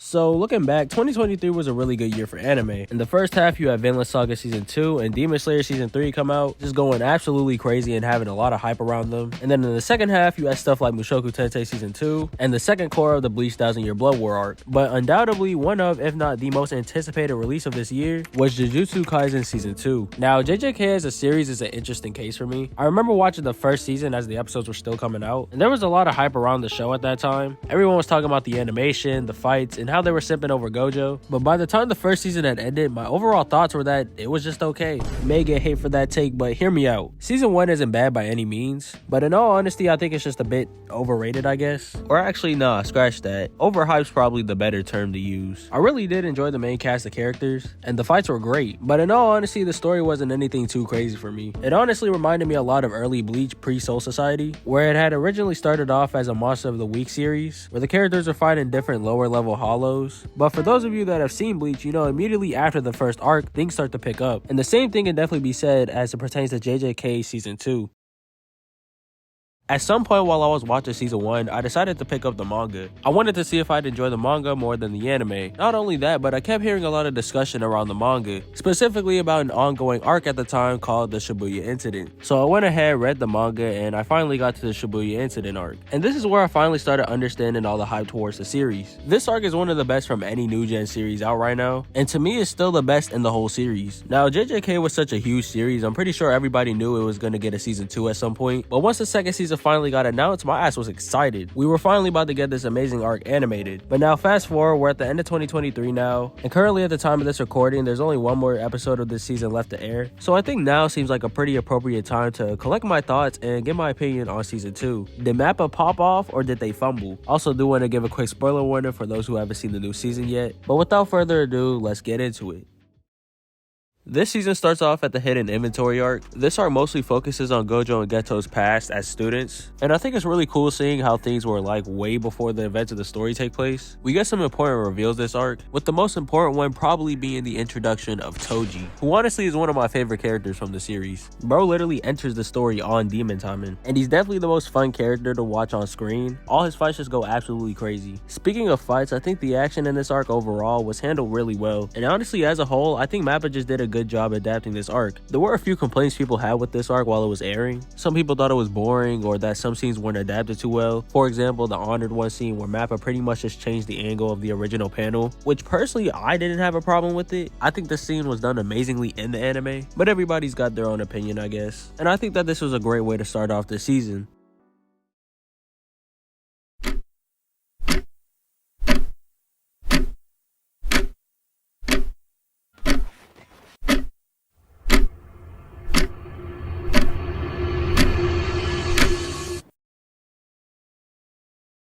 So looking back, 2023 was a really good year for anime. In the first half, you had Vinland Saga Season 2 and Demon Slayer Season 3 come out, just going absolutely crazy and having a lot of hype around them. And then in the second half, you had stuff like Mushoku Tensei Season 2 and the second core of the Bleach 1000 Year Blood War arc. But undoubtedly, one of, if not the most anticipated release of this year was Jujutsu Kaisen Season 2. Now, JJK as a series is an interesting case for me. I remember watching the first season as the episodes were still coming out, and there was a lot of hype around the show at that time. Everyone was talking about the animation, the fights, and how they were simping over Gojo. But by the time the first season had ended, my overall thoughts were that it was just okay. May get hate for that take, but hear me out. Season 1 isn't bad by any means, but in all honesty, I think it's just a bit overrated, I guess. Or actually, nah, scratch that. Overhyped's probably the better term to use. I really did enjoy the main cast of characters, and the fights were great, but in all honesty, the story wasn't anything too crazy for me. It honestly reminded me a lot of early Bleach pre-Soul Society, where it had originally started off as a Monster of the Week series, where the characters are fighting different lower level hollows. But for those of you that have seen Bleach, you know immediately after the first arc, things start to pick up. And the same thing can definitely be said as it pertains to JJK Season 2. At some point while I was watching Season 1, I decided to pick up the manga. I wanted to see if I'd enjoy the manga more than the anime. Not only that, but I kept hearing a lot of discussion around the manga, specifically about an ongoing arc at the time called the Shibuya Incident. So I went ahead, read the manga, and I finally got to the Shibuya Incident arc. And this is where I finally started understanding all the hype towards the series. This arc is one of the best from any new gen series out right now, and to me it's still the best in the whole series. Now JJK was such a huge series, I'm pretty sure everybody knew it was going to get a Season 2 at some point, but once the second season finally got announced, my ass was excited. We were finally about to get this amazing arc animated. But now fast forward, we're at the end of 2023 now, and currently at the time of this recording, there's only one more episode of this season left to air. So I think now seems like a pretty appropriate time to collect my thoughts and give my opinion on Season 2. Did Mappa pop off or did they fumble? Also do want to give a quick spoiler warning for those who haven't seen the new season yet. But without further ado, let's get into it. This season starts off at the Hidden Inventory arc. This arc mostly focuses on Gojo and Geto's past as students, and I think it's really cool seeing how things were like way before the events of the story take place. We get some important reveals this arc, with the most important one probably being the introduction of Toji, who honestly is one of my favorite characters from the series. Bro literally enters the story on demon timing, and he's definitely the most fun character to watch on screen. All his fights just go absolutely crazy. Speaking of fights, I think the action in this arc overall was handled really well, and honestly as a whole, I think Mappa just did a good job adapting this arc. There were a few complaints people had with this arc while it was airing. Some people thought it was boring or that some scenes weren't adapted too well. For example, the Honored One scene where Mappa pretty much just changed the angle of the original panel, which personally I didn't have a problem with it. I think the scene was done amazingly in the anime, but everybody's got their own opinion, I guess. And I think that this was a great way to start off the season.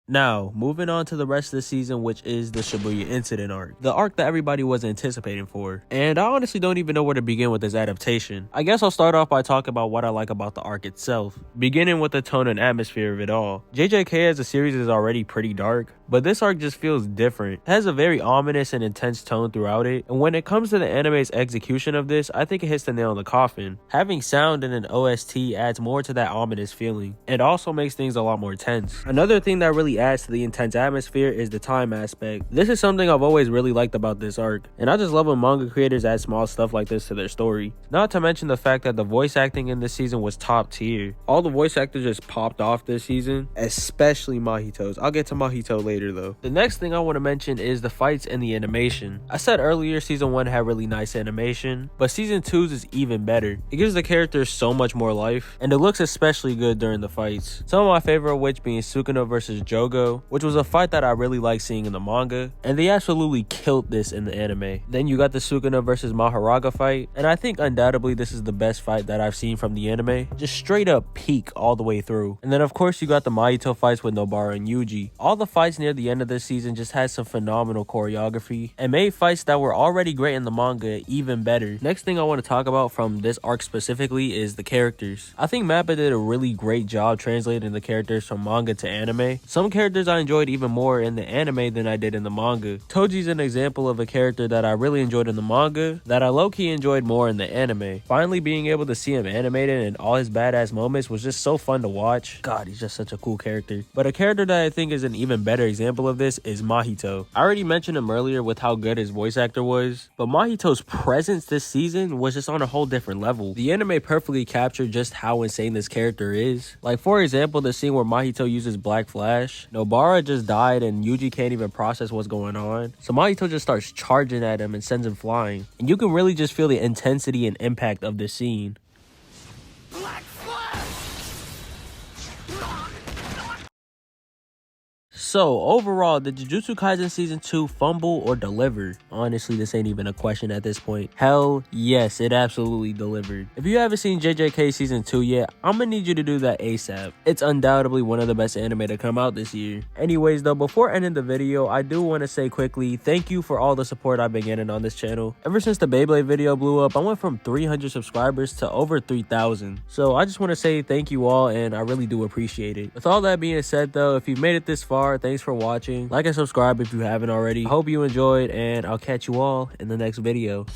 Now, moving on to the rest of the season, which is the Shibuya Incident arc. The arc that everybody was anticipating for. And I honestly don't even know where to begin with this adaptation. I guess I'll start off by talking about what I like about the arc itself, beginning with the tone and atmosphere of it all. JJK as a series is already pretty dark, but this arc just feels different. It has a very ominous and intense tone throughout it, and when it comes to the anime's execution of this, I think it hits the nail on the coffin. Having sound in an OST adds more to that ominous feeling, and also makes things a lot more tense. Another thing that really adds to the intense atmosphere is the time aspect. This is something I've always really liked about this arc, and I just love when manga creators add small stuff like this to their story. Not to mention the fact that the voice acting in this season was top tier. All the voice actors just popped off this season, especially Mahito's. I'll get to Mahito later though. The next thing I want to mention is the fights and the animation. I said earlier Season 1 had really nice animation, but Season 2's is even better. It gives the characters so much more life, and it looks especially good during the fights. Some of my favorite of which being Sukuna versus Jogo, which was a fight that I really like seeing in the manga, and they absolutely killed this in the anime. Then you got the Sukuna versus Maharaga fight, and I think undoubtedly this is the best fight that I've seen from the anime. Just straight up peak all the way through. And then of course you got the Mahito fights with Nobara and Yuji. All the fights near the end of this season just had some phenomenal choreography and made fights that were already great in the manga even better. Next thing I want to talk about from this arc specifically is the characters. I think Mappa did a really great job translating the characters from manga to anime. Some characters I enjoyed even more in the anime than I did in the manga. Toji's an example of a character that I really enjoyed in the manga that I low-key enjoyed more in the anime. Finally being able to see him animated and all his badass moments was just so fun to watch. God, he's just such a cool character. But a character that I think is an even better example of this is Mahito. I already mentioned him earlier with how good his voice actor was, but Mahito's presence this season was just on a whole different level. The anime perfectly captured just how insane this character is. Like, for example, the scene where Mahito uses Black Flash. Nobara just died and Yuji can't even process what's going on, so Mahito just starts charging at him and sends him flying, and you can really just feel the intensity and impact of this scene. So, overall, did Jujutsu Kaisen Season 2 fumble or deliver? Honestly, this ain't even a question at this point. Hell yes, it absolutely delivered. If you haven't seen JJK Season 2 yet, I'm gonna need you to do that ASAP. It's undoubtedly one of the best anime to come out this year. Anyways though, before ending the video, I do want to say quickly, thank you for all the support I've been getting on this channel. Ever since the Beyblade video blew up, I went from 300 subscribers to over 3,000. So I just want to say thank you all, and I really do appreciate it. With all that being said though, if you've made it this far, thanks for watching. Like and subscribe if you haven't already. I hope you enjoyed, and I'll catch you all in the next video.